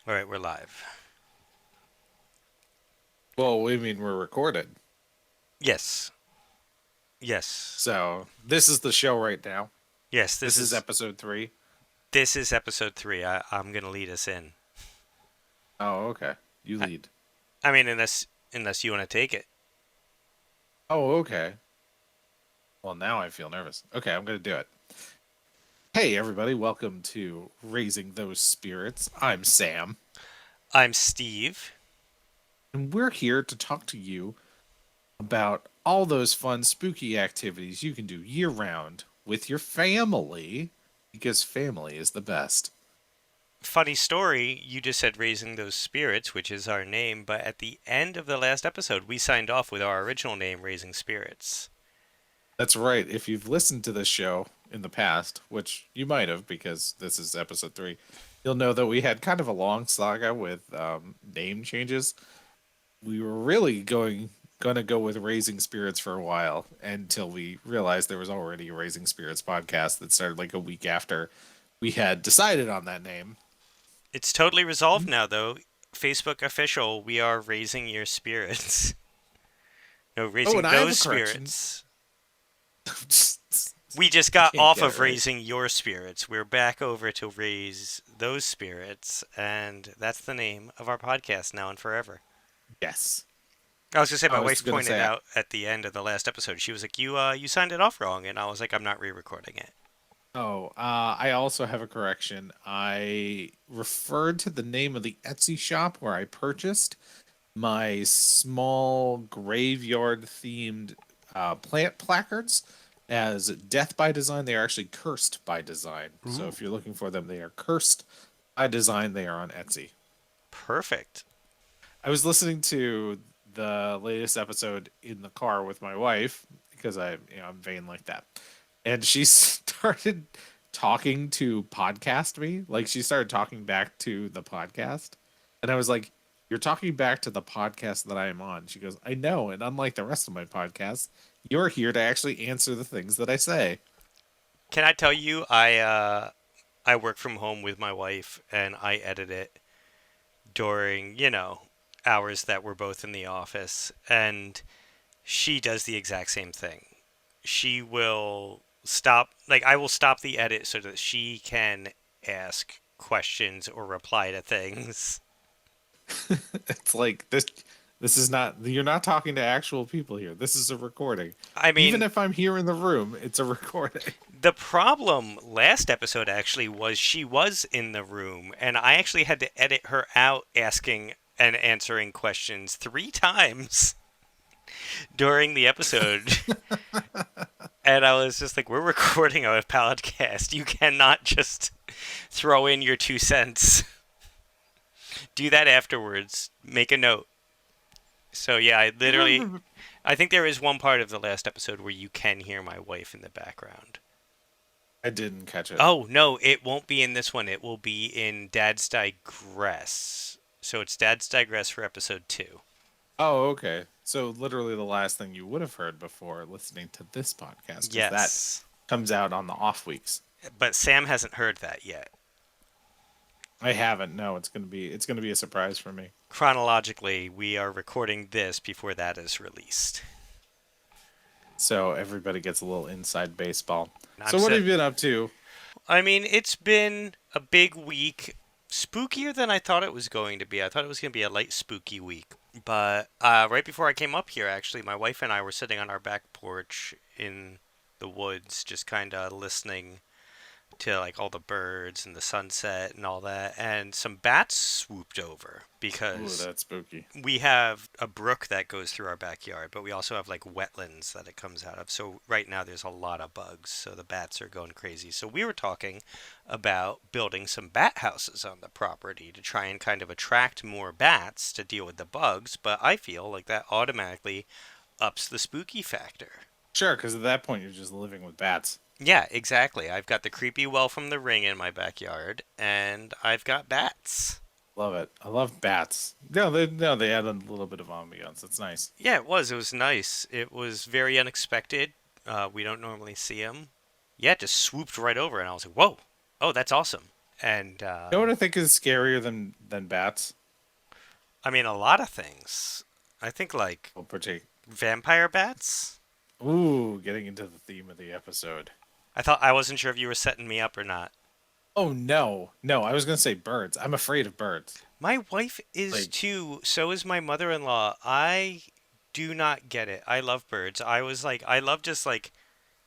All right, we're live. Well, we mean we're recorded. Yes. Yes. So this is the show right now. Yes, This is episode 3. this is episode 3. I'm going to lead us in. Oh, okay. You I, lead. I mean unless you want to take it. Oh, okay. Well, now I feel nervous. Okay, I'm going to do it. Hey, everybody. Welcome to Raising Those Spirits. I'm Sam, I'm Steve. and we're here to talk to you about all those fun, spooky activities you can do year round with your family, because family is the best. Funny story, you just said raising those spirits, which is our name, but at the end of the last episode, we signed off with our original name, Raising Spirits. That's right. If you've listened to this show in the past, which you might have because this is episode 3, you'll know that we had kind of a long saga with name changes. We were really going to go with Raising Spirits for a while until we realized there was already a Raising Spirits podcast that started like a week after we had decided on that name. It's totally resolved now, though. Facebook official, we are raising your spirits. No, Oh, raising and I have a those correction. spirits. We just got Can't off get it of right. raising your spirits. We're back over to raise those spirits, and that's the name of our podcast now and forever. Yes. I was gonna say my I was wife going to pointed say out at the end of the last episode. She was like, "You signed it off wrong," and I was like, "I'm not re-recording it." Oh, I also have a correction. I referred to the name of the Etsy shop where I purchased my small graveyard themed plant placards as Death by Design. They are actually Cursed by Design. So Ooh, if you're looking for them, they are Cursed by Design. They are on Etsy. perfect. I was listening to the latest episode in the car with my wife because I'm vain like that, and she started talking to podcast me. Like she started talking back to the podcast, and I was like, "You're talking back to the podcast that I am on." She goes, "I know, and unlike the rest of my podcasts, you're here to actually answer the things that I say." Can I tell you, I work from home with my wife, and I edit it during hours that we're both in the office, and she does the exact same thing. She will stop, like, I will stop the edit so that she can ask questions or reply to things. It's like this. This is not. You're not talking to actual people here. This is a recording. I Even mean, if I'm here in the room, it's a recording. the problem last episode actually was she was in the room, and I actually had to edit her out asking and answering questions 3 times during the episode. And I was just like, we're recording a podcast. You cannot just throw in your 2 cents. Do that afterwards. Make a note. So yeah, I remember. I think there is one part of the last episode where you can hear my wife in the background. I didn't catch it. Oh, no, it won't be in this one. It will be in Dad's Digress. So it's Dad's Digress for episode 2. Oh, okay. So literally the last thing you would have heard before listening to this podcast, because that Yes. comes out on the off weeks. But Sam hasn't heard that yet. I haven't. No, it's gonna be a surprise for me. Chronologically, we are recording this before that is released. So everybody gets a little inside baseball. I'm So what have set. you been up to? I mean, it's been a big week. Spookier than I thought it was going to be. I thought it was going to be a light spooky week. But right before I came up here, actually, my wife and I were sitting on our back porch in the woods, just kind of listening to like all the birds and the sunset and all that, and some bats swooped over Ooh, because that's spooky. we have a brook that goes through our backyard, but we also have like wetlands that it comes out of. So right now there's a lot of bugs, so the bats are going crazy. So we were talking about building some bat houses on the property to try and kind of attract more bats to deal with the bugs, but I feel like that automatically ups the spooky factor. Sure, because at that point you're just living with bats. Yeah, exactly. I've got the creepy well from the ring in my backyard, and I've got bats. Love it. I love bats. No, they add a little bit of ambiance. It's nice. Yeah, it was. It was nice. It was very unexpected. We don't normally see them. Yeah, it just swooped right over, and I was like, "Whoa! Oh, that's awesome!" And You know what I think is scarier than bats? I mean, a lot of things. I think like Well, partake. vampire bats. Ooh, getting into the theme of the episode. I wasn't sure if you were setting me up or not. Oh no, no, I was gonna say birds. I'm afraid of birds. My wife is Like, too. So is my mother-in-law. I do not get it. I love birds. I was like, I love just like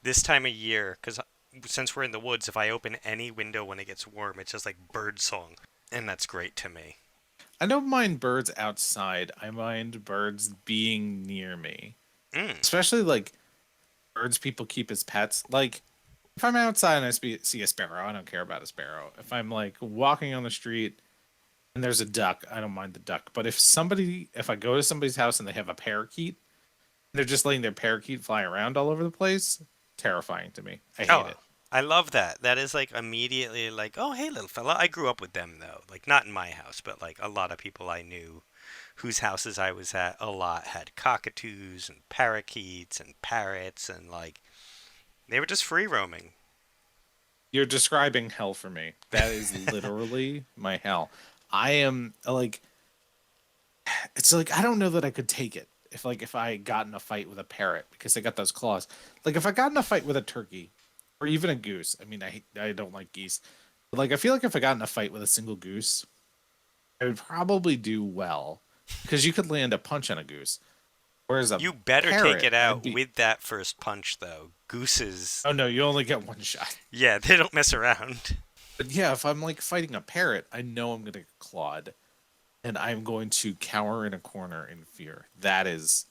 this time of year because since we're in the woods, if I open any window when it gets warm, it's just like bird song, and that's great to me. I don't mind birds outside. I mind birds being near me, Mm. especially like birds people keep as pets. Like, if I'm outside and see a sparrow, I don't care about a sparrow. If I'm like walking on the street and there's a duck, I don't mind the duck. But if I go to somebody's house and they have a parakeet, they're just letting their parakeet fly around all over the place, terrifying to me. I hate Oh, it. I love that. That is like immediately like, oh, hey, little fella. I grew up with them though. Like not in my house, but like a lot of people I knew whose houses I was at a lot had cockatoos and parakeets and parrots and like they were just free roaming. You're describing hell for me. That is literally my hell. I am like, it's like I don't know that I could take it if I got in a fight with a parrot because they got those claws. Like if I got in a fight with a turkey or even a goose. I mean, I don't like geese. But like I feel like if I got in a fight with a single goose, I would probably do well because you could land a punch on a goose. Whereas a You better take parrot, it I'd out be. with that first punch though. Gooses, Oh no, you only get one shot. yeah, they don't mess around. But yeah, if I'm like fighting a parrot, I know I'm gonna get clawed, and I'm going to cower in a corner in fear. That is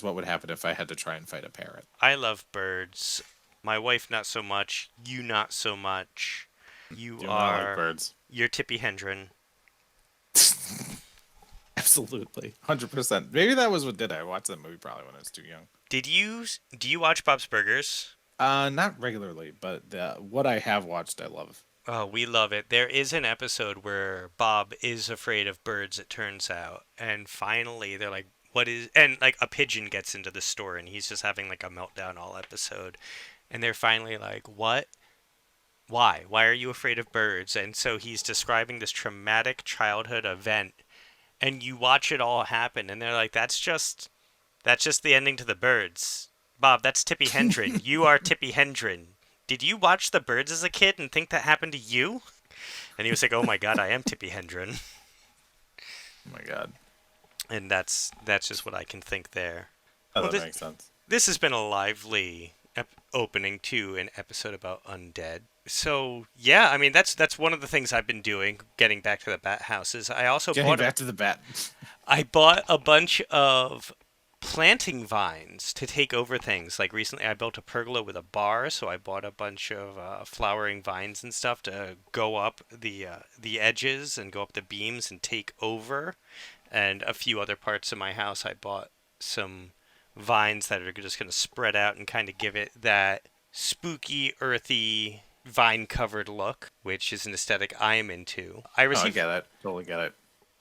what would happen if I had to try and fight a parrot. I love birds. My wife not so much. You not so much. You Do not like are birds. you're Tippy Hendren. Absolutely, 100%. Maybe that was what did I watched that movie probably when I was too young. Did you do you watch Bob's Burgers? Not regularly, but what I have watched, I love. Oh, we love it. There is an episode where Bob is afraid of birds, it turns out. And finally, they're like, what is. And like a pigeon gets into the store and he's just having like a meltdown all episode. And they're finally like, what? Why? Why are you afraid of birds? And so he's describing this traumatic childhood event. And you watch it all happen. And they're like, that's just the ending to the birds. Bob, that's Tippy Hendren. You are Tippy Hendren. Did you watch the birds as a kid and think that happened to you? And he was like, "Oh my God, I am Tippy Hendren," Oh my god, and that's just what I can think there. oh, Well, that this makes sense. this has been a lively opening to an episode about undead. So yeah, I mean that's one of the things I've been doing. Getting back to the bat houses, Getting back to the bat. I bought a bunch of planting vines to take over things. Like recently, I built a pergola with a bar, so I bought a bunch of flowering vines and stuff to go up the edges and go up the beams and take over. And a few other parts of my house, I bought some vines that are just going to spread out and kind of give it that spooky, earthy, vine-covered look, which is an aesthetic I am into. Oh, I get it. Totally get it.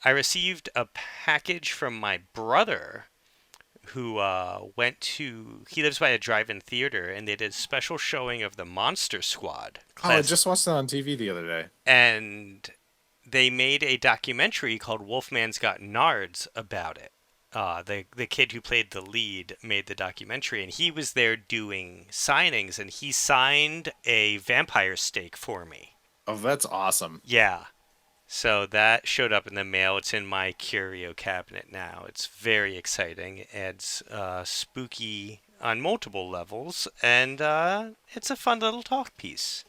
I received a package from my brother who went to he lives by a drive-in theater and they did a special showing of the Monster Squad Oh, I class just watched it on TV the other day. and they made a documentary called Wolfman's Got Nards about it. The kid who played the lead made the documentary and he was there doing signings and he signed a vampire steak for me. Oh, that's awesome. Yeah. So that showed up in the mail. It's in my curio cabinet now. It's very exciting. It adds spooky on multiple levels, and it's a fun little talk piece.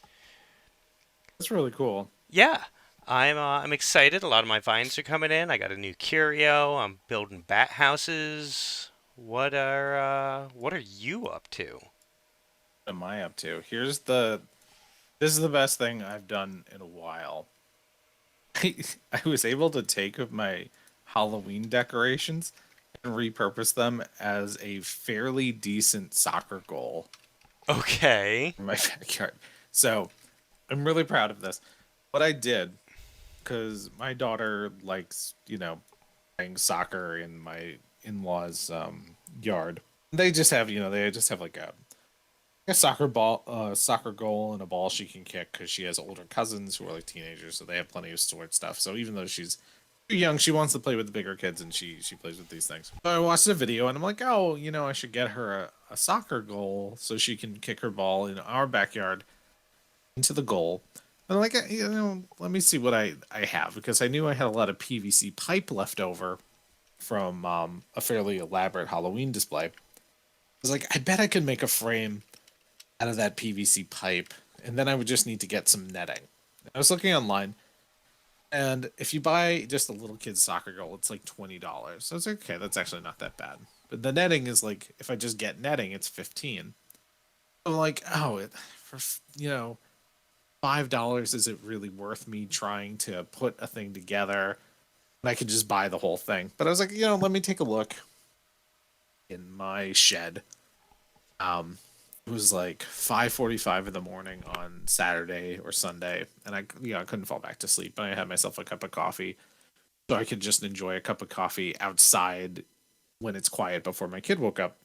That's really cool. Yeah, I'm excited. A lot of my vines are coming in. I got a new curio. I'm building bat houses. What are you up to? What am I up to? This is the best thing I've done in a while. I was able to take my Halloween decorations and repurpose them as a fairly decent soccer goal Okay. in my backyard. So I'm really proud of this. What I did, because my daughter likes, playing soccer in my in-laws' yard. They just have like a soccer goal, and a ball she can kick because she has older cousins who are like teenagers, so they have plenty of sport stuff. So even though she's too young, she wants to play with the bigger kids, and she plays with these things. So I watched a video, and I'm like, oh, I should get her a soccer goal so she can kick her ball in our backyard into the goal. And I'm like, let me see what I have because I knew I had a lot of PVC pipe left over from a fairly elaborate Halloween display. I was like, I bet I could make a frame out of that PVC pipe, and then I would just need to get some netting. I was looking online, and if you buy just a little kid's soccer goal, it's like $20. So it's like, okay, that's actually not that bad. But the netting is like, if I just get netting, it's 15. I'm like, oh, for $5, is it really worth me trying to put a thing together? And I could just buy the whole thing. But I was like, let me take a look in my shed. It was like 5:45 in the morning on Saturday or Sunday, and I couldn't fall back to sleep. And I had myself a cup of coffee, so I could just enjoy a cup of coffee outside when it's quiet before my kid woke up.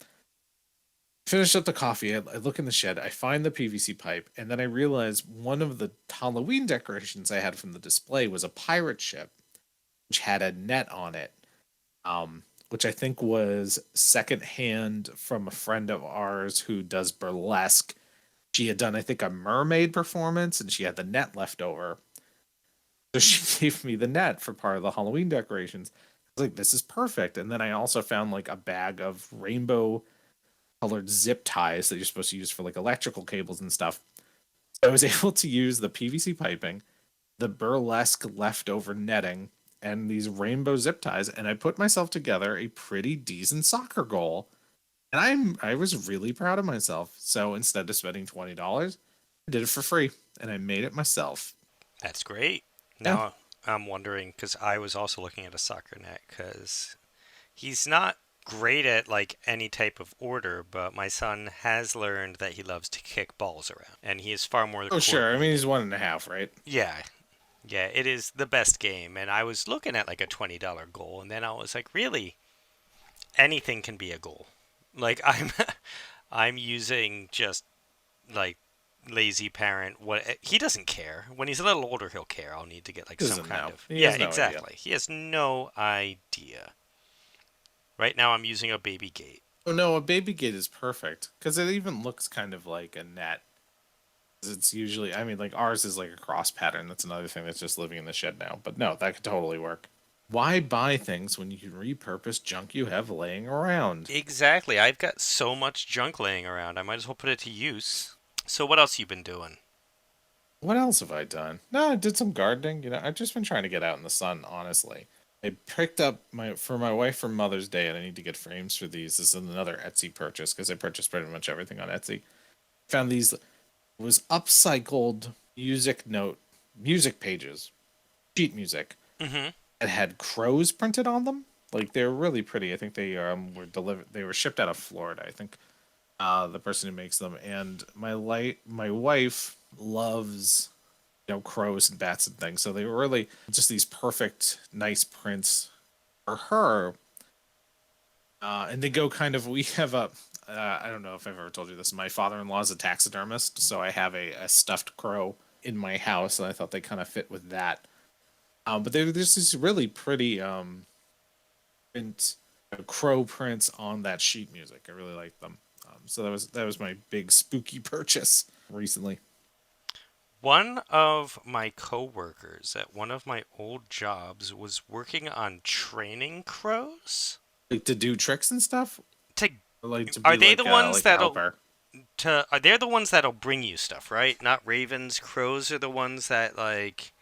Finish up the coffee. I look in the shed. I find the PVC pipe, and then I realize one of the Halloween decorations I had from the display was a pirate ship, which had a net on it, which I think was secondhand from a friend of ours who does burlesque. She had done, I think, a mermaid performance, and she had the net left over. So she gave me the net for part of the Halloween decorations. I was like, this is perfect. And then I also found like a bag of rainbow colored zip ties that you're supposed to use for like electrical cables and stuff. So I was able to use the PVC piping, the burlesque leftover netting, and these rainbow zip ties, and I put myself together a pretty decent soccer goal. And I was really proud of myself. So instead of spending $20, I did it for free, and I made it myself. That's great. Yeah. Now I'm wondering because I was also looking at a soccer net because he's not great at like any type of order, but my son has learned that he loves to kick balls around, and he is far more Oh sure. I mean, coordinated. he's 1.5, right? Yeah, yeah, it is the best game, and I was looking at like a $20 goal, and then I was like, really, anything can be a goal. Like I'm using just like lazy parent. What he doesn't care. When he's a little older, he'll care. I'll need to get like He some doesn't kind know. of He yeah, has no idea. exactly. He has no idea. Right now, I'm using a baby gate. Oh no, a baby gate is perfect because it even looks kind of like a net. It's usually, I mean, like ours is like a cross pattern. That's another thing that's just living in the shed now. But no, that could totally work. Why buy things when you can repurpose junk you have laying around? Exactly. I've got so much junk laying around. I might as well put it to use. So what else you been doing? What else have I done? No, I did some gardening. I've just been trying to get out in the sun, honestly. I picked up for my wife for Mother's Day, and I need to get frames for these. This is another Etsy purchase because I purchased pretty much everything on Etsy. Found these was upcycled music pages, sheet music Mm-hmm. that had crows printed on them. Like they're really pretty. I think they were delivered. They were shipped out of Florida. I think the person who makes them. And my wife loves crows and bats and things. So they were really just these perfect, nice prints for her. And they go kind of. We have a. I don't know if I've ever told you this. My father-in-law is a taxidermist, so I have a stuffed crow in my house, and I thought they kind of fit with that. But there's these really pretty print, crow prints on that sheet music. I really like them. So that was my big spooky purchase recently. One of my coworkers at one of my old jobs was working on training crows. Like to do tricks and stuff, To or like to are be they the ones like a that'll helper. are they the ones that'll bring you stuff, right? Not ravens. Crows are the ones that like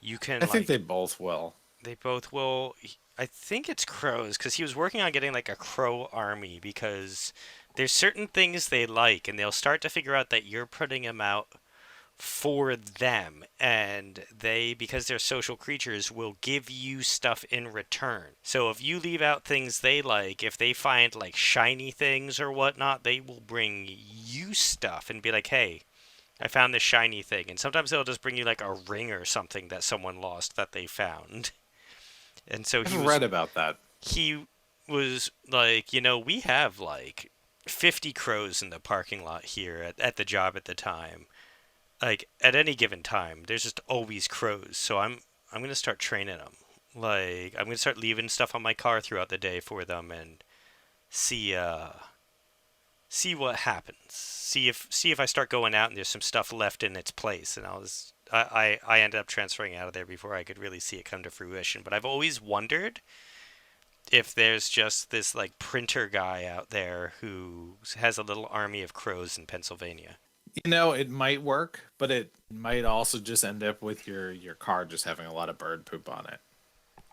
you I can think they like both will. they both will. I think it's crows because he was working on getting like a crow army because there's certain things they like and they'll start to figure out that you're putting them out for them and they because they're social creatures will give you stuff in return. So if you leave out things they like, if they find like shiny things or whatnot, they will bring you stuff and be like, hey, I found this shiny thing. And sometimes they'll just bring you like a ring or something that someone lost that they found. And so I've read about that. he was like, we have like 50 crows in the parking lot here at the job at the time. Like at any given time, there's just always crows. So I'm gonna start training them. Like I'm gonna start leaving stuff on my car throughout the day for them and see see what happens. See if I start going out and there's some stuff left in its place, and I ended up transferring out of there before I could really see it come to fruition. But I've always wondered if there's just this like printer guy out there who has a little army of crows in Pennsylvania. It might work, but it might also just end up with your car just having a lot of bird poop on it.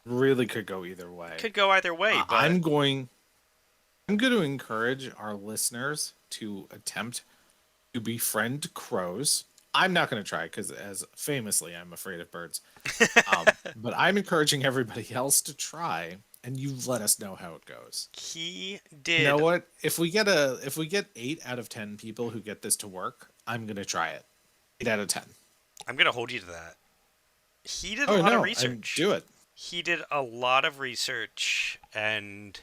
Really could go either way. Could go either way, Uh, but I'm going I'm going to encourage our listeners to attempt to befriend crows. I'm not going to try because, as famously, I'm afraid of birds. But I'm encouraging everybody else to try, and you let us know how it goes. he You know did. what? If we get 8 out of 10 people who get this to work, I'm going to try it. 8 out of 10. I'm gonna hold you to that. He did a Oh lot of no, research. do it. He did a lot of research and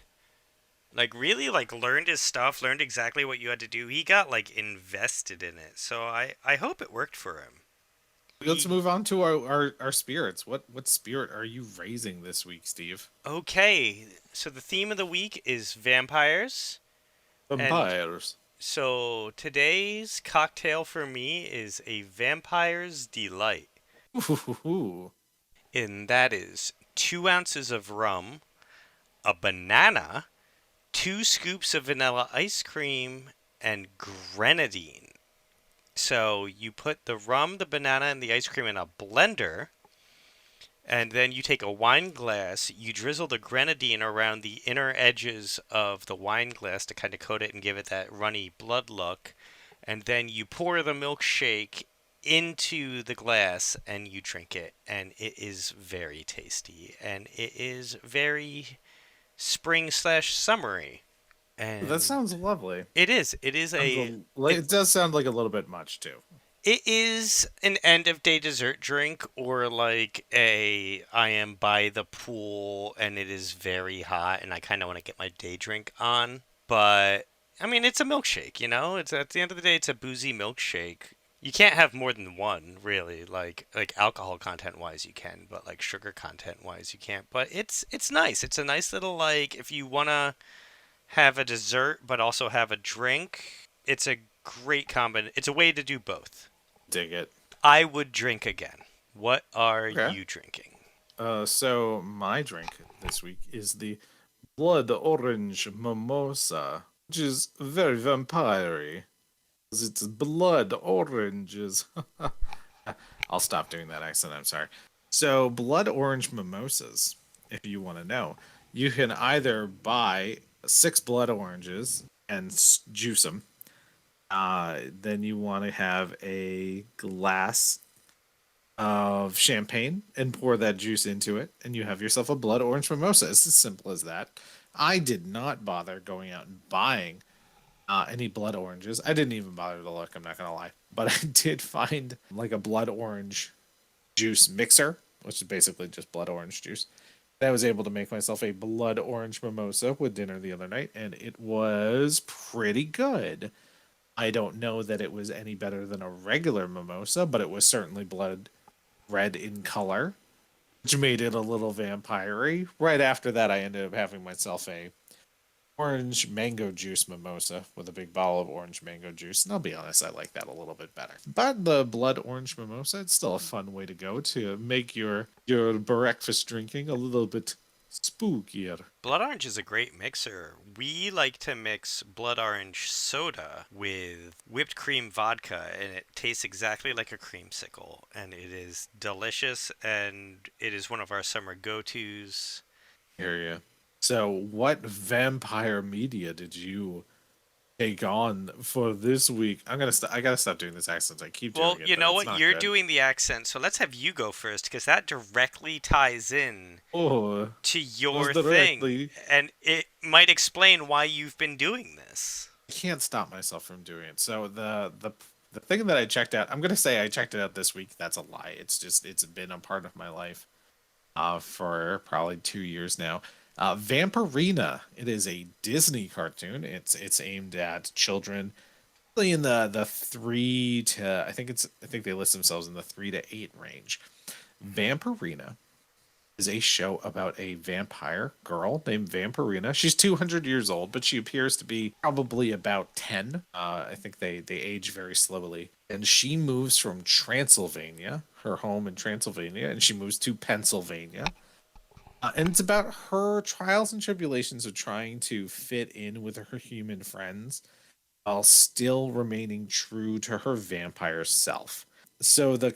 like really like learned his stuff, learned exactly what you had to do. He got like invested in it. So I hope it worked for him. Let's He move on to our spirits. What spirit are you raising this week, Steve? Okay. So the theme of the week is vampires. And Vampires. so today's cocktail for me is a vampire's delight. Ooh. And that is 2 ounces of rum, a banana, 2 scoops of vanilla ice cream, and grenadine. So you put the rum, the banana, and the ice cream in a blender, and then you take a wine glass, you drizzle the grenadine around the inner edges of the wine glass to kind of coat it and give it that runny blood look, and then you pour the milkshake into the glass and you drink it, and it is very tasty, and it is very spring slash summery, That and sounds lovely. it is. It is a. It does sound like a little bit much too. It is an end of day dessert drink or like a I am by the pool and it is very hot and I kind of want to get my day drink on. But I mean, it's a milkshake, you know? It's at the end of the day it's a boozy milkshake. You can't have more than one, really. Like alcohol content wise you can, but like sugar content wise you can't. But it's nice. It's a nice little like if you want to have a dessert but also have a drink, it's a great combination. It's a way to do both. Dig it. I would drink again. What are Okay. you drinking? So my drink this week is the blood orange mimosa, which is very vampire-y. 'Cause it's blood oranges. I'll stop doing that accent. I'm sorry. So blood orange mimosas, if you want to know, you can either buy 6 blood oranges and juice them. Then you want to have a glass of champagne and pour that juice into it, and you have yourself a blood orange mimosa. It's as simple as that. I did not bother going out and buying any blood oranges. I didn't even bother to look, I'm not going to lie. But I did find like a blood orange juice mixer, which is basically just blood orange juice. And I was able to make myself a blood orange mimosa with dinner the other night, and it was pretty good. I don't know that it was any better than a regular mimosa, but it was certainly blood red in color, which made it a little vampire-y. Right after that, I ended up having myself a orange mango juice mimosa with a big bottle of orange mango juice. And I'll be honest, I like that a little bit better. But the blood orange mimosa, it's still a fun way to go to make your breakfast drinking a little bit spookier. Blood orange is a great mixer. We like to mix blood orange soda with whipped cream vodka, and it tastes exactly like a creamsicle. And it is delicious, and it is one of our summer go tos. Hear ya. So, what vampire media did you take on for this week? I gotta stop doing this accent. I keep Well, doing it, you but know it's what? not You're good. doing the accent, so let's have you go first, because that directly ties in Oh, to most your thing, directly. and it might explain why you've been doing this. I can't stop myself from doing it. So the thing that I checked out, I'm gonna say I checked it out this week. That's a lie. It's been a part of my life for probably 2 years now. Vampirina. It is a Disney cartoon. It's aimed at children, really in the 3 to, I think they list themselves in the 3 to 8 range. Hmm. Vampirina is a show about a vampire girl named Vampirina. She's 200 years old, but she appears to be probably about 10. I think they age very slowly. And she moves from Transylvania, her home in Transylvania, and she moves to Pennsylvania. And it's about her trials and tribulations of trying to fit in with her human friends while still remaining true to her vampire self. So the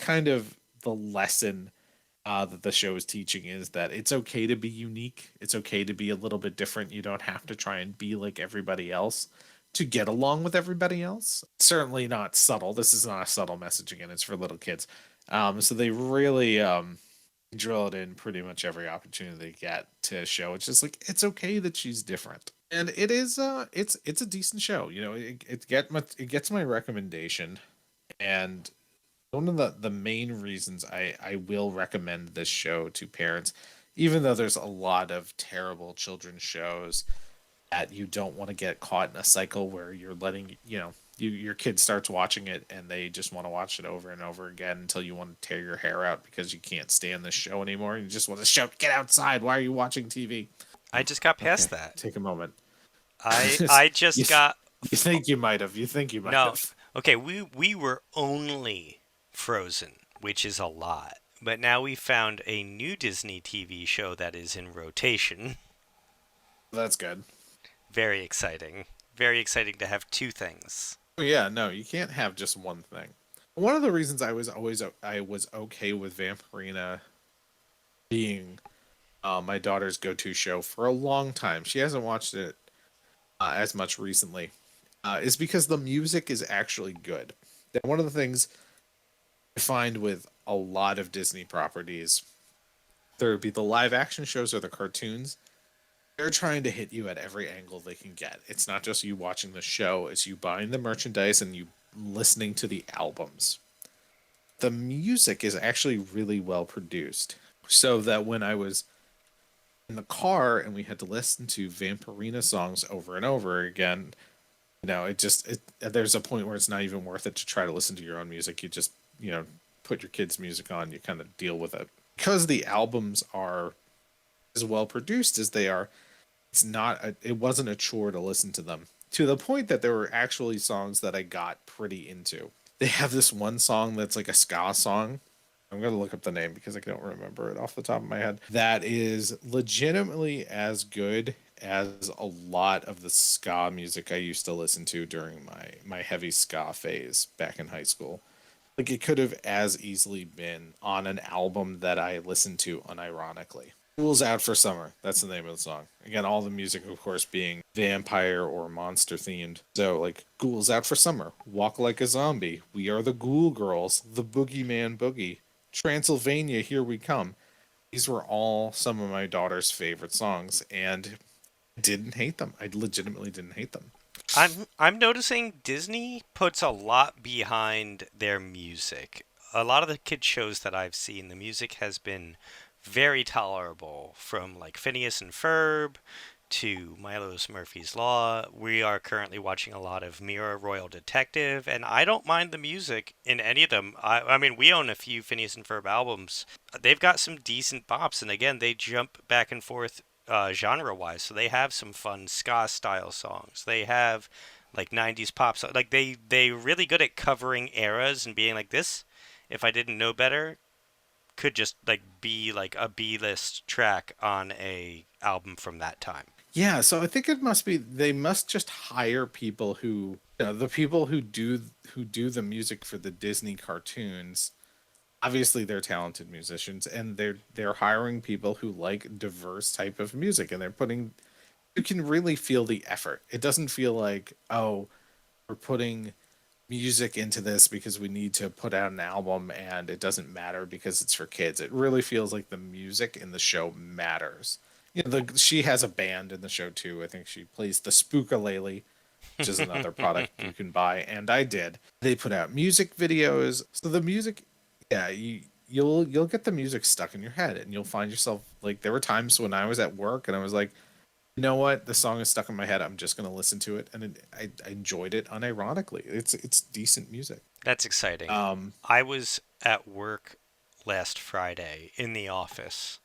lesson that the show is teaching is that it's okay to be unique. It's okay to be a little bit different. You don't have to try and be like everybody else to get along with everybody else. Certainly not subtle. This is not a subtle message again. It's for little kids. So they really drill it in pretty much every opportunity they get to show. It's just like it's okay that she's different, and it is. It's a decent show. You know, it gets my recommendation, and one of the main reasons I will recommend this show to parents, even though there's a lot of terrible children's shows that you don't want to get caught in a cycle where you're letting your kid starts watching it and they just want to watch it over and over again until you want to tear your hair out because you can't stand this show anymore. You just want to shout, "Get outside! Why are you watching TV?" I just got past Okay, that. take a moment. I you, just got you think you might have. You think you might no. have. Okay, we were only Frozen, which is a lot. But now we found a new Disney TV show that is in rotation. That's good. Very exciting. Very exciting to have two things. Oh, yeah, no, you can't have just one thing. One of the reasons I was okay with Vampirina being my daughter's go-to show for a long time. She hasn't watched it as much recently. Is because the music is actually good. And one of the things I find with a lot of Disney properties, there would be the live action shows or the cartoons. They're trying to hit you at every angle they can get. It's not just you watching the show, it's you buying the merchandise and you listening to the albums. The music is actually really well produced. So that when I was in the car and we had to listen to Vampirina songs over and over again, there's a point where it's not even worth it to try to listen to your own music. You just, put your kids' music on, you kind of deal with it. Because the albums are as well produced as they are, it wasn't a chore to listen to them. To the point that there were actually songs that I got pretty into. They have this one song that's like a ska song. I'm gonna look up the name because I don't remember it off the top of my head. That is legitimately as good as a lot of the ska music I used to listen to during my heavy ska phase back in high school. Like it could have as easily been on an album that I listened to unironically. School's Out for Summer. That's the name of the song. Again, all the music, of course, being vampire or monster themed. So, like, Ghouls Out for Summer, Walk Like a Zombie, We Are the Ghoul Girls, The Boogeyman Boogie, Transylvania, Here We Come. These were all some of my daughter's favorite songs, and I didn't hate them. I legitimately didn't hate them. I'm noticing Disney puts a lot behind their music. A lot of the kid shows that I've seen, the music has been very tolerable, from like Phineas and Ferb to Milo's Murphy's Law. We are currently watching a lot of Mira Royal Detective, and I don't mind the music in any of them. I mean, we own a few Phineas and Ferb albums. They've got some decent bops, and again, they jump back and forth genre wise. So they have some fun ska style songs. They have like 90s pop songs. Like they really good at covering eras and being like this. If I didn't know better, could just like be like a B-list track on a album from that time. Yeah, so I think it must be they must just hire people the people who do the music for the Disney cartoons. Obviously they're talented musicians and they're hiring people who like diverse type of music and they're putting you can really feel the effort. It doesn't feel like, oh, we're putting music into this because we need to put out an album and it doesn't matter because it's for kids. It really feels like the music in the show matters. She has a band in the show too. I think she plays the Spookalele, which is another product you can buy, and I did. They put out music videos. So the music, yeah, you'll get the music stuck in your head, and you'll find yourself like there were times when I was at work and I was like, you know what, the song is stuck in my head. I'm just gonna listen to it, and I enjoyed it unironically. It's decent music. That's exciting. Um, I was at work last Friday in the office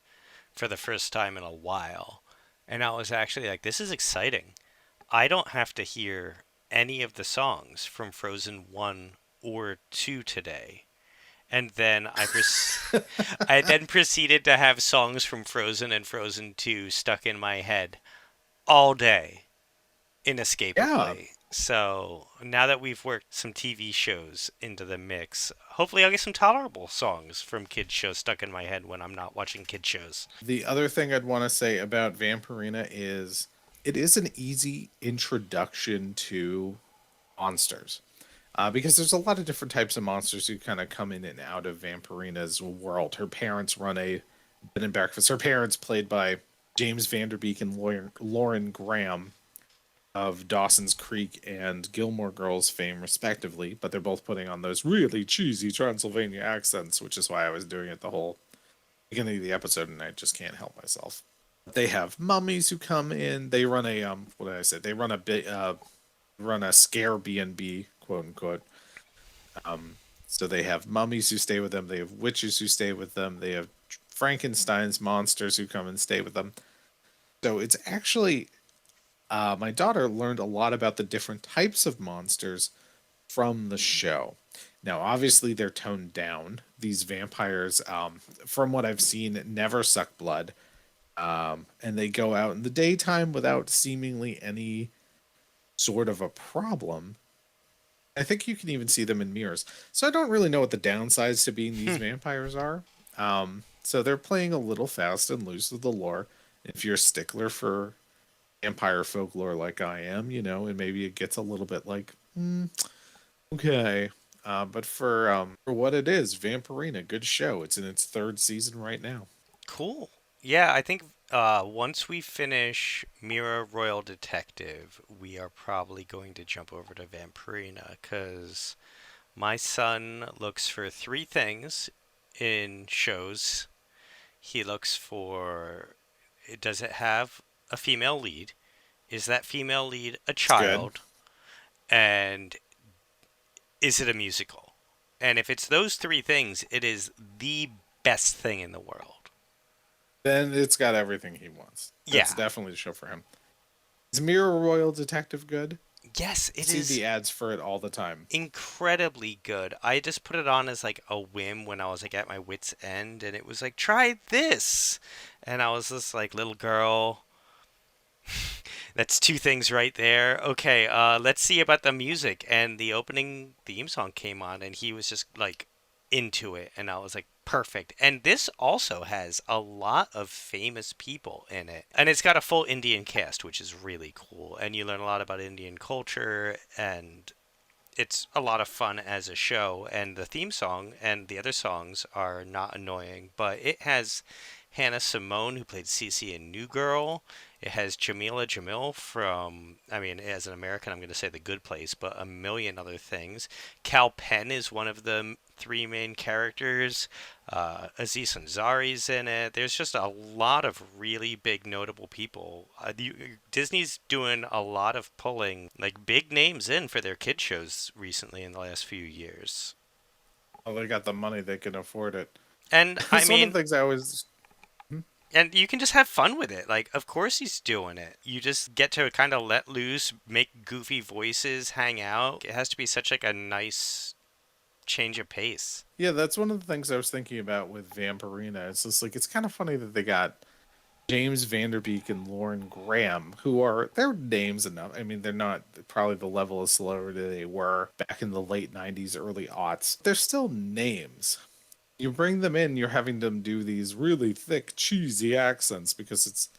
for the first time in a while, and I was actually like, this is exciting. I don't have to hear any of the songs from Frozen 1 or 2 today. And then I then proceeded to have songs from Frozen and Frozen 2 stuck in my head all day, yeah, inescapably. So now that we've worked some TV shows into the mix, hopefully I'll get some tolerable songs from kids shows stuck in my head when I'm not watching kid shows. the other thing I'd want to say about Vampirina is it is an easy introduction to monsters. Because there's a lot of different types of monsters who kind of come in and out of Vampirina's world. Her parents run a bed and breakfast. Her parents, played by James Vanderbeek and Lauren Graham of Dawson's Creek and Gilmore Girls fame, respectively, but they're both putting on those really cheesy Transylvania accents, which is why I was doing it the whole beginning of the episode, and I just can't help myself. They have mummies who come in. They run a what did I say? They run a bit run a scare B&B, quote unquote. So they have mummies who stay with them. They have witches who stay with them. They have Frankenstein's monsters who come and stay with them. So it's actually my daughter learned a lot about the different types of monsters from the show. Now, obviously, they're toned down. These vampires, from what I've seen, never suck blood, and they go out in the daytime without seemingly any sort of a problem. I think you can even see them in mirrors. So I don't really know what the downsides to being these vampires are. So they're playing a little fast and loose with the lore. If you're a stickler for vampire folklore like I am, and maybe it gets a little bit like, okay. But for what it is, Vampirina, good show. It's in its third season right now. Cool. Yeah, I think once we finish Mira Royal Detective, we are probably going to jump over to Vampirina because my son looks for three things in shows. He looks for, does it have a female lead? Is that female lead a It's good. child? And is it a musical? And if it's those three things, it is the best thing in the world. Then it's got everything he wants. That's Yeah. definitely the show for him. Is Mirror Royal Detective good? Yes, I it see is the ads for it all the time. incredibly good. I just put it on as like a whim when I was like at my wit's end, and it was like, try this. And I was this like little girl. That's two things right there. Okay, let's see about the music. And the opening theme song came on, and he was just like into it. And I was like, perfect. And this also has a lot of famous people in it. And it's got a full Indian cast, which is really cool. And you learn a lot about Indian culture, and it's a lot of fun as a show. And the theme song and the other songs are not annoying, but it has Hannah Simone, who played Cece in New Girl. It has Jamila Jamil from, I mean, as an American, I'm going to say The Good Place, but a million other things. Cal Penn is one of the three main characters. Aziz Ansari's in it. There's just a lot of really big, notable people. Disney's doing a lot of pulling like big names in for their kid shows recently in the last few years. Oh, they got the money; they can afford it. And I It's one of mean, the things I always. and you can just have fun with it. Like, of course he's doing it. You just get to kind of let loose, make goofy voices, hang out. It has to be such like a nice change of pace. Yeah, that's one of the things I was thinking about with Vampirina. It's just like it's kind of funny that they got James Vanderbeek and Lauren Graham, who are their names enough. I mean, they're not probably the level of celebrity they were back in the late '90s, early aughts. They're still names. You bring them in, you're having them do these really thick, cheesy accents because it's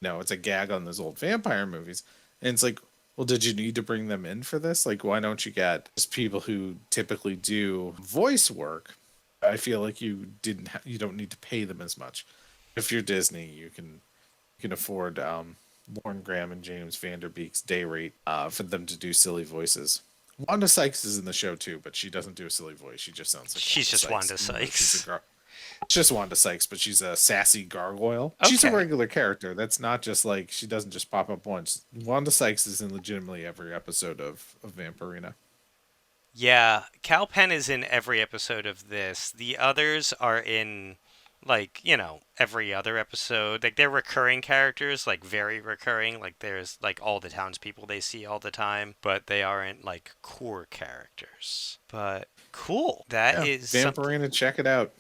no, it's a gag on those old vampire movies. And it's like, well, did you need to bring them in for this? Like, why don't you get just people who typically do voice work? I feel like you don't need to pay them as much. If you're Disney, you can afford Lauren Graham and James Vanderbeek's day rate for them to do silly voices. Wanda Sykes is in the show too, but she doesn't do a silly voice. She just sounds like She's Wanda just Sykes, Wanda even though she's a Sykes. girl. It's just Wanda Sykes, but she's a sassy gargoyle. She's a Okay. regular character. That's not just like she doesn't just pop up once. Wanda Sykes is in legitimately every episode of Vampirina. Yeah, Cal Penn is in every episode of this. The others are in, like, every other episode. Like, they're recurring characters, like, very recurring. Like, there's, like, all the townspeople they see all the time, but they aren't, like, core characters. But cool. That Yeah, is something. Vampirina, check it out.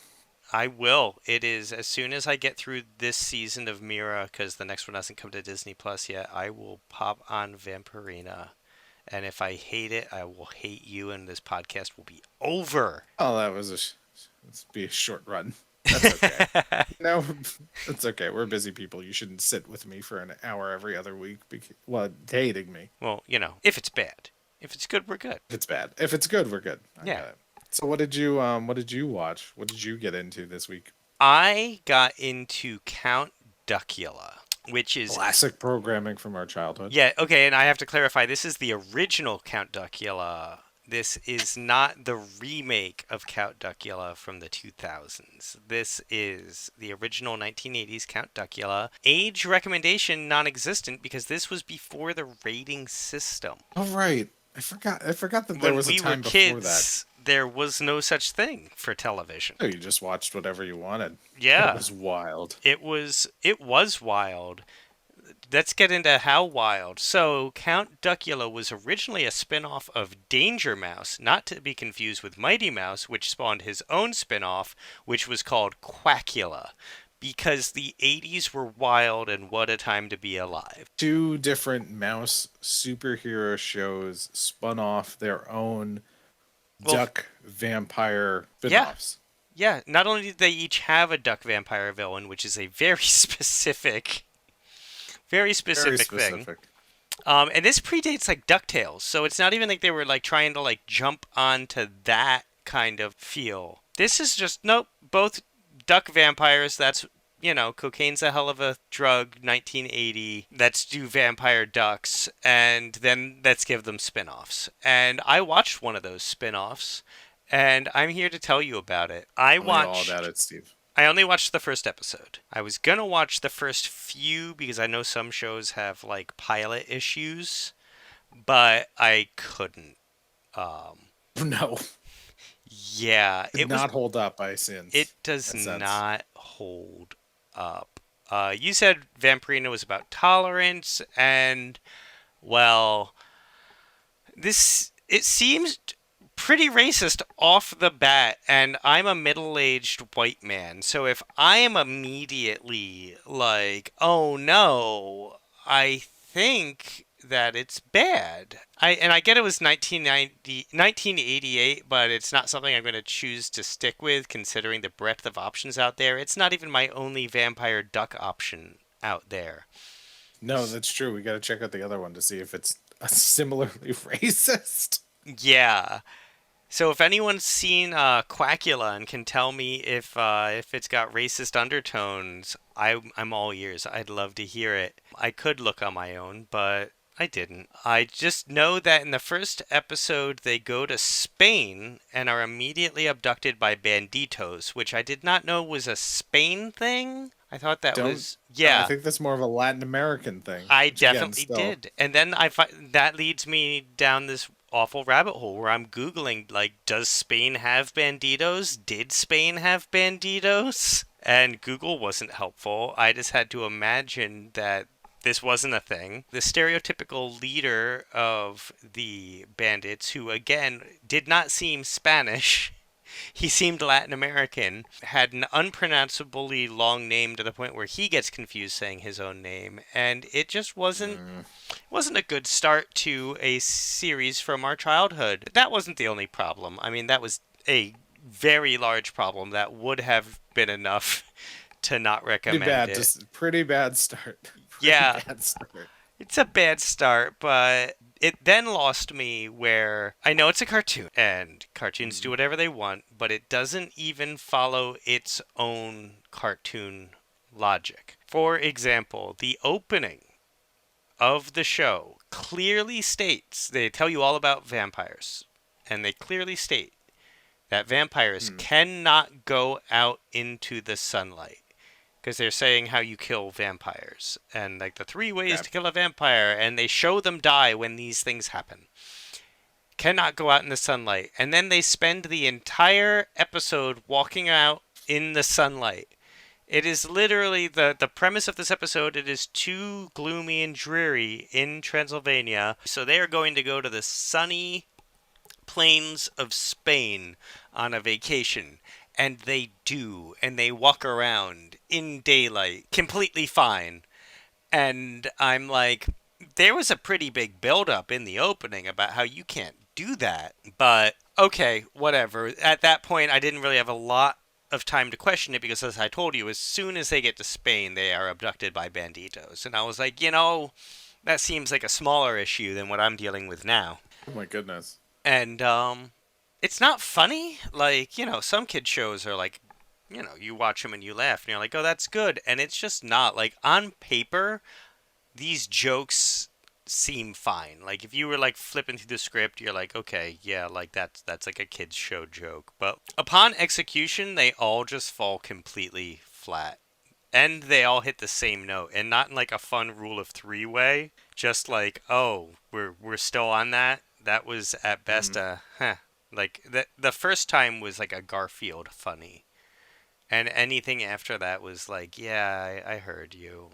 I will. It is as soon as I get through this season of Mira, because the next one hasn't come to Disney Plus yet, I will pop on Vampirina. And if I hate it, I will hate you, and this podcast will be over. Oh, that was let's be a short run. That's okay. No, it's okay. We're busy people. You shouldn't sit with me for an hour every other week. Well, hating me. Well, if it's bad. If it's good, we're good. If it's bad. If it's good, we're good. I Yeah. got it. So what did you watch? What did you get into this week? I got into Count Duckula, which is. Classic programming from our childhood. Yeah, okay, and I have to clarify this is the original Count Duckula. This is not the remake of Count Duckula from the 2000s. This is the original 1980s Count Duckula. Age recommendation non existent because this was before the rating system. Oh right. I forgot that there When was a we were time before that. kids, there was no such thing for television. Oh, you just watched whatever you wanted. It Yeah, was wild. it was wild. Let's get into how wild. So, Count Duckula was originally a spin-off of Danger Mouse, not to be confused with Mighty Mouse, which spawned his own spin-off, which was called Quackula, because the 80s were wild and what a time to be alive. Two different mouse superhero shows spun off their own Well, duck vampire yeah, spin-offs. yeah, not only did they each have a duck vampire villain, which is a very very Very specific thing. specific. And this predates like DuckTales, so it's not even like they were like trying to like jump onto that kind of feel. This is just nope, both duck vampires. That's cocaine's a hell of a drug. 1980. Let's do vampire ducks, and then let's give them spin-offs. And I watched one of those spin-offs, and I'm here to tell you about it. I Tell me all about watched it, Steve. I only watched the first episode. I was gonna watch the first few because I know some shows have like pilot issues, but I couldn't. Um, No, yeah, did not hold up by it since. does That sense. not hold up. You said Vampirina was about tolerance, and well, this it seems pretty racist off the bat, and I'm a middle-aged white man, so if I am immediately like, oh no, I think that it's bad. I get it was 1988, but it's not something I'm going to choose to stick with considering the breadth of options out there. It's not even my only vampire duck option out there. No, that's true. We got to check out the other one to see if it's similarly racist. Yeah. So if anyone's seen Quackula and can tell me if it's got racist undertones, I'm all ears. I'd love to hear it. I could look on my own, but I didn't. I just know that in the first episode they go to Spain and are immediately abducted by banditos, which I did not know was a Spain thing. I thought that Don't. was No, I yeah. think that's more of a Latin American thing. I Which again, definitely still. did. And then that leads me down this awful rabbit hole where I'm Googling, like, does Spain have banditos? Did Spain have banditos? And Google wasn't helpful. I just had to imagine that this wasn't a thing. The stereotypical leader of the bandits, who again did not seem Spanish, he seemed Latin American, had an unpronounceably long name to the point where he gets confused saying his own name, and it just Mm. wasn't a good start to a series from our childhood. That wasn't the only problem. I mean, that was a very large problem that would have been enough to not Pretty recommend bad. it. Just pretty bad start. Pretty Yeah, bad start. it's a bad start, but it then lost me where I know it's a cartoon and cartoons do Mm. whatever they want, but it doesn't even follow its own cartoon logic. For example, the opening of the show clearly states they tell you all about vampires, and they clearly state that vampires Hmm. cannot go out into the sunlight because they're saying how you kill vampires and like the three ways Okay. to kill a vampire, and they show them die when these things happen. Cannot go out in the sunlight, and then they spend the entire episode walking out in the sunlight. It is literally the premise of this episode. It is too gloomy and dreary in Transylvania, so they are going to go to the sunny plains of Spain on a vacation. And they do, and they walk around in daylight completely fine. And I'm like, there was a pretty big buildup in the opening about how you can't do that. But okay, whatever. At that point, I didn't really have a lot of time to question it because, as I told you, as soon as they get to Spain, they are abducted by banditos. And I was like, that seems like a smaller issue than what I'm dealing with now. Oh my goodness. And it's not funny. Like, some kid shows are like, you watch them and you laugh and you're like, oh, that's good. And it's just not. Like, on paper, these jokes seem fine. Like, if you were like flipping through the script, you're like, okay, yeah, like that's like a kid's show joke. But upon execution, they all just fall completely flat. And they all hit the same note, and not in like a fun rule of three way. Just like, oh, we're still on that. That was at best Hmm. a huh. Like the first time was like a Garfield funny, and anything after that was like, yeah, I heard you.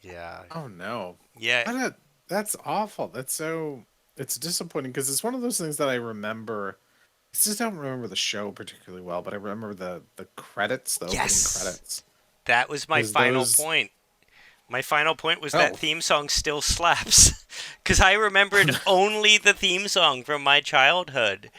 Yeah, Oh no. yeah, I don't, that's awful. That's so. It's disappointing because it's one of those things that I remember. I just don't remember the show particularly well, but I remember the credits, the opening yes. credits. That was my Because final those. point. My final point was that Oh. theme song still slaps. Because I remembered only the theme song from my childhood.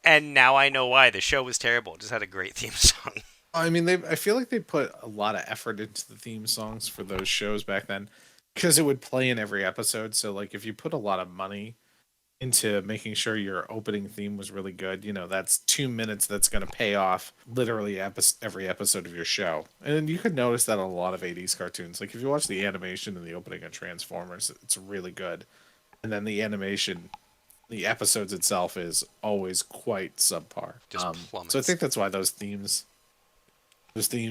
And now I know why. The show was terrible. It just had a great theme song. I mean, they. I feel like they put a lot of effort into the theme songs for those shows back then, because it would play in every episode. So, like, if you put a lot of money into making sure your opening theme was really good, that's 2 minutes that's going to pay off literally every episode of your show. And you could notice that on a lot of 80s cartoons. Like, if you watch the animation in the opening of Transformers, it's really good. And then the animation, the episodes itself is always quite subpar. Just So I plummets. think that's why those themes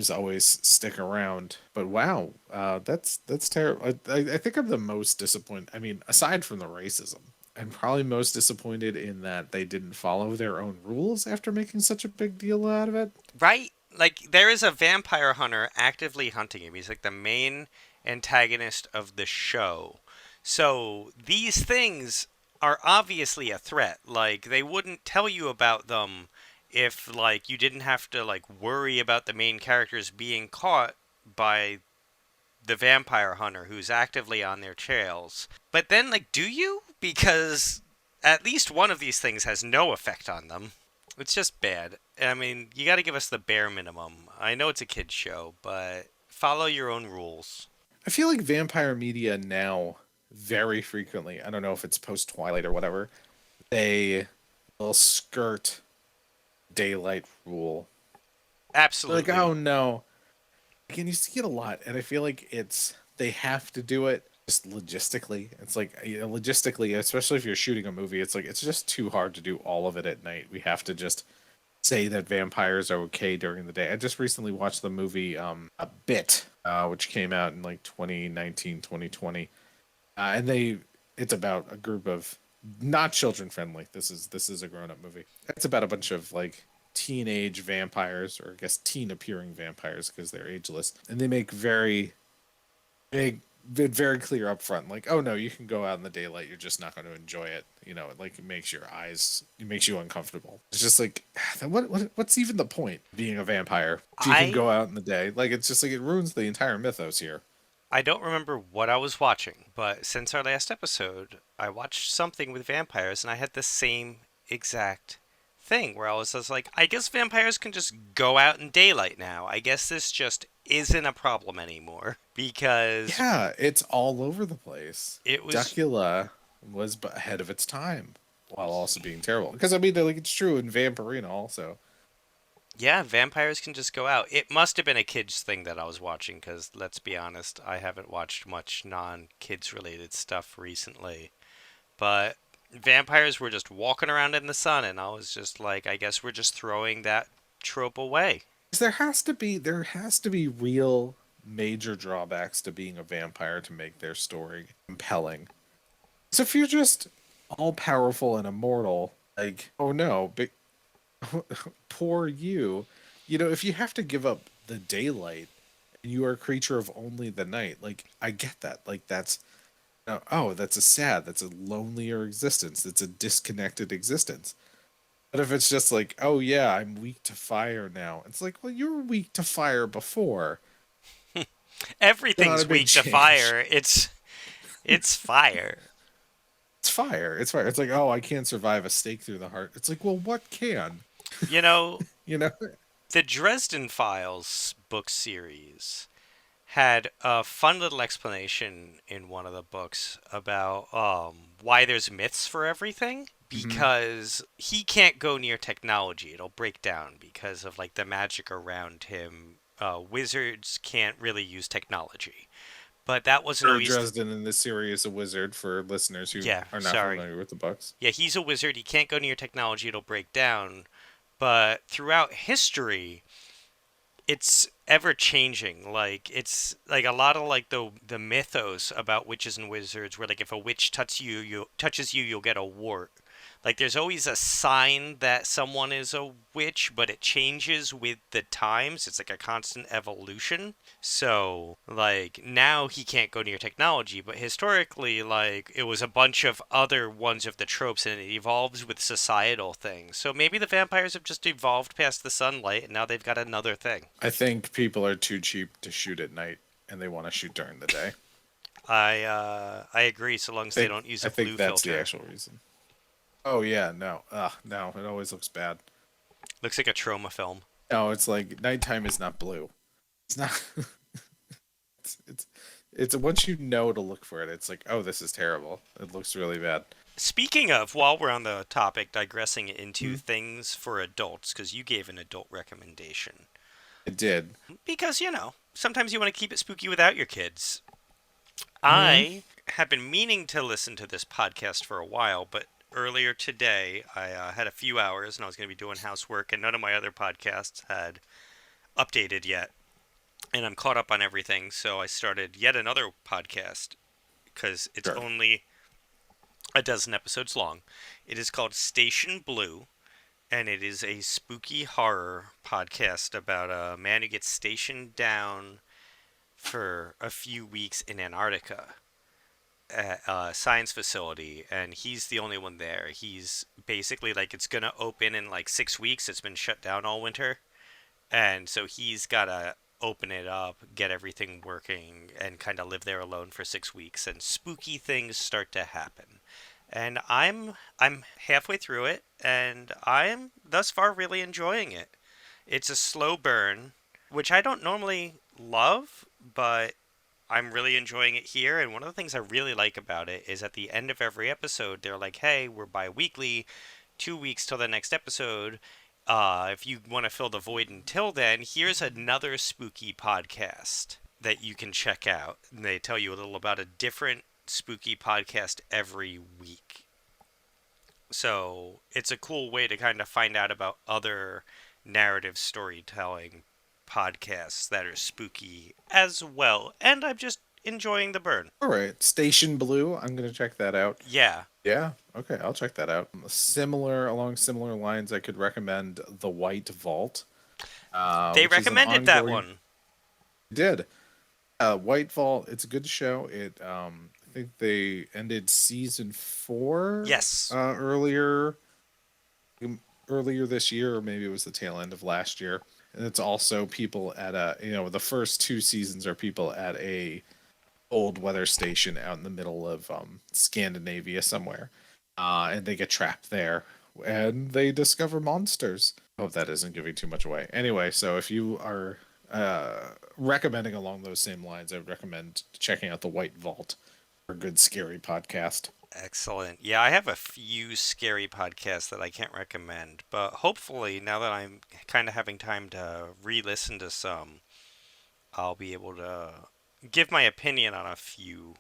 always stick around. But wow, that's terrible. I think I'm the most disappointed. I mean, aside from the racism, I'm probably most disappointed in that they didn't follow their own rules after making such a big deal out of it. Right? Like, there is a vampire hunter actively hunting him. He's like the main antagonist of the show. So, these things are obviously a threat. Like, they wouldn't tell you about them if, like, you didn't have to, like, worry about the main characters being caught by the vampire hunter who's actively on their trails. But then, like, do you? Because at least one of these things has no effect on them. It's just bad. I mean, you got to give us the bare minimum. I know it's a kid's show, but follow your own rules. I feel like vampire media now very frequently, I don't know if it's post Twilight or whatever, they will skirt daylight rule. They're like, Absolutely. oh no, can you see it a lot? And I feel like they have to do it just logistically. It's like, logistically, especially if you're shooting a movie, it's like it's just too hard to do all of it at night. We have to just say that vampires are okay during the day. I just recently watched the movie A Bit, which came out in like 2019, 2020. And it's about a group of, not children friendly. This is a grown up movie. It's about a bunch of like teenage vampires, or I guess teen appearing vampires because they're ageless, and they make big very clear up front, like, oh no, you can go out in the daylight, you're just not going to enjoy it. It makes your eyes, it makes you uncomfortable. It's just like, what's even the point of being a vampire if you can I go out in the day? Like, it's just like it ruins the entire mythos here. I don't remember what I was watching, but since our last episode, I watched something with vampires and I had the same exact thing where I was just like, I guess vampires can just go out in daylight now. I guess this just isn't a problem anymore because Yeah, it's all over the place. it was. Duckula was ahead of its time while also being terrible. Because I mean, like, it's true in Vampirina also. Yeah, vampires can just go out. It must have been a kids thing that I was watching because let's be honest, I haven't watched much non-kids related stuff recently. But Vampires were just walking around in the sun, and I was just like, I guess we're just throwing that trope away. 'Cause there has to be real major drawbacks to being a vampire to make their story compelling. So if you're just all powerful and immortal, like, oh no, but poor you. You know, if you have to give up the daylight and you are a creature of only the night, like I get that. Like that's oh, that's a lonelier existence. That's a disconnected existence. But if it's just like, oh yeah, I'm weak to fire now, it's like, well, you were weak to fire before. Not a Everything's big weak to change. fire. It's fire. It's fire. It's fire. It's like, oh, I can't survive a stake through the heart. It's like, well, what can? You know, You know? the Dresden Files book series had a fun little explanation in one of the books about why there's myths for everything. Hmm. Because he can't go near technology, it'll break down because of like the magic around him. Wizards can't really use technology, but that wasn't Sir always. Dresden in this series is a wizard for listeners who Yeah, are not sorry. familiar with the books. Yeah, he's a wizard. He can't go near technology, it'll break down. But throughout history, it's ever changing. Like it's like a lot of like the mythos about witches and wizards, where like if a witch touches you, you'll get a wart. Like there's always a sign that someone is a witch, but it changes with the times. It's like a constant evolution. So like now he can't go near technology, but historically like it was a bunch of other ones of the tropes, and it evolves with societal things. So maybe the vampires have just evolved past the sunlight, and now they've got another thing. I think people are too cheap to shoot at night and they want to shoot during the day. I agree, so long as they don't use I a think blue that's the filter. actual reason. Oh yeah, no. No, it always looks bad. Looks like a trauma film. No, it's like nighttime is not blue. It's not it's it's once you know to look for it, it's like, oh, this is terrible. It looks really bad. Speaking of, while we're on the topic, digressing into Mhm. things for adults, because you gave an adult recommendation. It did. Because, sometimes you want to keep it spooky without your kids. Hmm. I have been meaning to listen to this podcast for a while, but earlier today I had a few hours and I was going to be doing housework, and none of my other podcasts had updated yet. And I'm caught up on everything, so I started yet another podcast because it's Sure. only a dozen episodes long. It is called Station Blue, and it is a spooky horror podcast about a man who gets stationed down for a few weeks in Antarctica at a science facility, and he's the only one there. He's basically like it's gonna open in like 6 weeks. It's been shut down all winter, and so he's gotta open it up, get everything working, and kind of live there alone for 6 weeks. And spooky things start to happen. And I'm halfway through it, and I'm thus far really enjoying it. It's a slow burn, which I don't normally love, but I'm really enjoying it here. And one of the things I really like about it is at the end of every episode, they're like, hey, we're bi weekly, 2 weeks till the next episode. If you want to fill the void until then, here's another spooky podcast that you can check out. And they tell you a little about a different spooky podcast every week. So it's a cool way to kind of find out about other narrative storytelling podcasts that are spooky as well. And I'm just enjoying the burn. All right. Station Blue. I'm gonna check that out. Yeah. Yeah. Okay, I'll check that out. Similar along similar lines, I could recommend The White Vault, They which is an recommended that ongoing. one. Did White Vault? It's a good show. I think they ended season four Yes. earlier earlier this year, or maybe it was the tail end of last year. And it's also people at a, the first two seasons are people at a old weather station out in the middle of Scandinavia somewhere, and they get trapped there, and they discover monsters. I hope that isn't giving too much away. Anyway, so if you are recommending along those same lines, I would recommend checking out the White Vault for a good scary podcast. Excellent. Yeah, I have a few scary podcasts that I can't recommend, but hopefully, now that I'm kind of having time to re listen to some, I'll be able to give my opinion on a few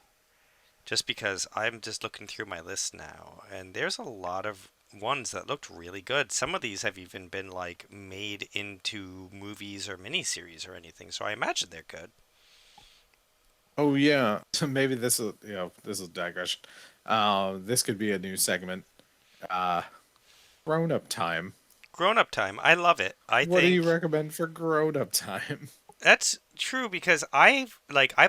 just because I'm just looking through my list now, and there's a lot of ones that looked really good. Some of these have even been like made into movies or miniseries or anything, so I imagine they're good. Oh yeah. So maybe this is digression. This could be a new segment. Uh, grown up time. Grown Up Time, I love it. I What do you think recommend for grown up time? that's true because I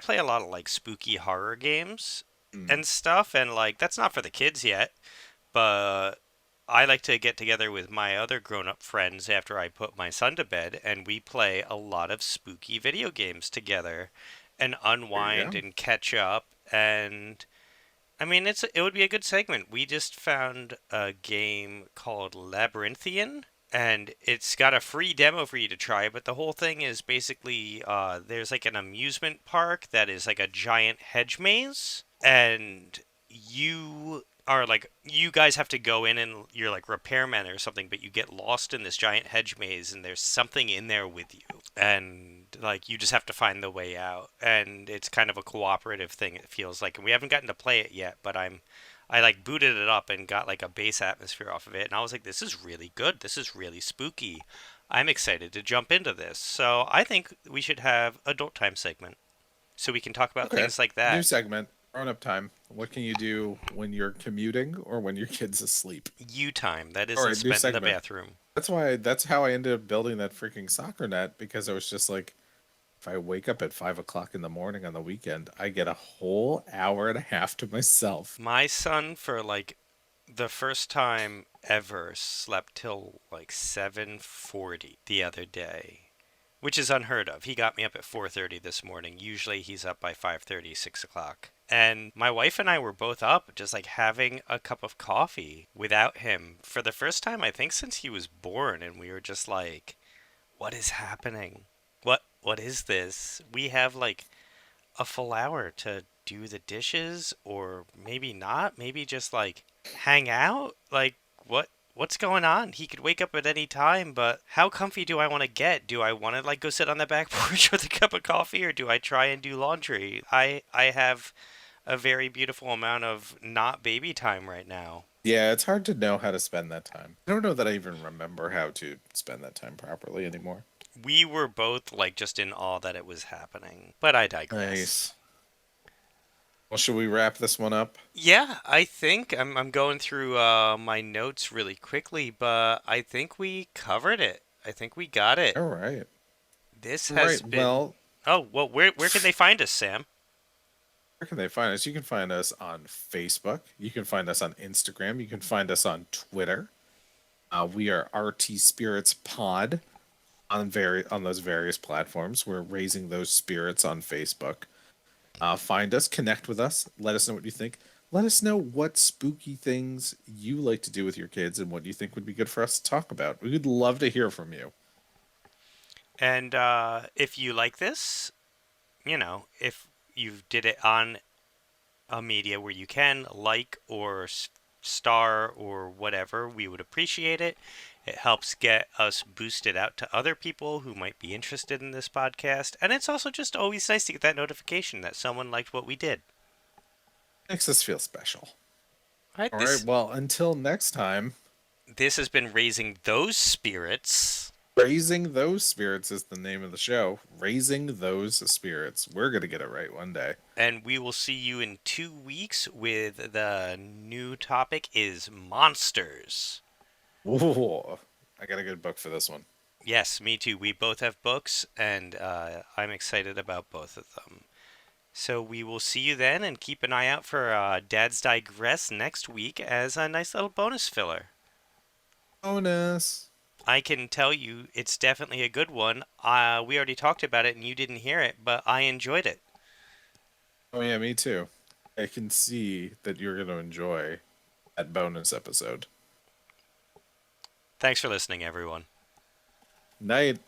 play a lot of like spooky horror games Hmm. and stuff, and like that's not for the kids yet, but I like to get together with my other grown-up friends after I put my son to bed, and we play a lot of spooky video games together and There you unwind go. and catch up. And I mean, it would be a good segment. We just found a game called Labyrinthian, and it's got a free demo for you to try. But the whole thing is basically there's like an amusement park that is like a giant hedge maze, and you guys have to go in and you're like repairmen or something, but you get lost in this giant hedge maze, and there's something in there with you, and like you just have to find the way out, and it's kind of a cooperative thing, it feels like. And we haven't gotten to play it yet, but I like booted it up and got like a bass atmosphere off of it, and I was like, this is really good, this is really spooky. I'm excited to jump into this. So I think we should have adult time segment so we can talk about Okay. things like New that. segment. Grown up time. What can you do when you're commuting or when your kid's asleep? You time that All isn't right, new spent in the segment. bathroom. That's how I ended up building that freaking soccer net because I was just like, if I wake up at 5 o'clock in the morning on the weekend, I get a whole hour and a half to myself. My son, for like the first time ever, slept till like 7:40 the other day, which is unheard of. He got me up at 4:30 this morning. Usually he's up by 5:30, 6 o'clock. And my wife and I were both up just like having a cup of coffee without him for the first time I think since he was born, and we were just like, what is happening? What is this? We have like a full hour to do the dishes, or maybe not, maybe just like hang out. Like what's going on? He could wake up at any time, but how comfy do I want to get? Do I want to like go sit on the back porch with a cup of coffee, or do I try and do laundry? I have a very beautiful amount of not baby time right now. Yeah, it's hard to know how to spend that time. I don't know that I even remember how to spend that time properly anymore. We were both like just in awe that it was happening, but I digress. Nice. Well, should we wrap this one up? Yeah, I think I'm going through my notes really quickly, but I think we covered it. I think we got it. All right. This All has right. been. Well, Oh, well, where can they find us, Sam? where can they find us? You can find us on Facebook. You can find us on Instagram. You can find us on Twitter. We are RT Spirits Pod on those various platforms. We're raising those spirits on Facebook. Find us, connect with us, let us know what you think. Let us know what spooky things you like to do with your kids and what you think would be good for us to talk about. We would love to hear from you. And if you like this, if you did it on a media where you can like or star or whatever, we would appreciate it. It helps get us boosted out to other people who might be interested in this podcast. And it's also just always nice to get that notification that someone liked what we did. Makes us feel special. All right, All right, this well, until next time, this has been Raising Those Spirits. Raising Those Spirits is the name of the show. Raising Those Spirits. We're going to get it right one day. And we will see you in 2 weeks with the new topic is monsters. Ooh, I got a good book for this one. Yes, me too. We both have books, and I'm excited about both of them. So we will see you then, and keep an eye out for Dad's Digress next week as a nice little bonus filler. Bonus. I can tell you it's definitely a good one. We already talked about it and you didn't hear it, but I enjoyed it. Oh, yeah, me too. I can see that you're going to enjoy that bonus episode. Thanks for listening, everyone. Night.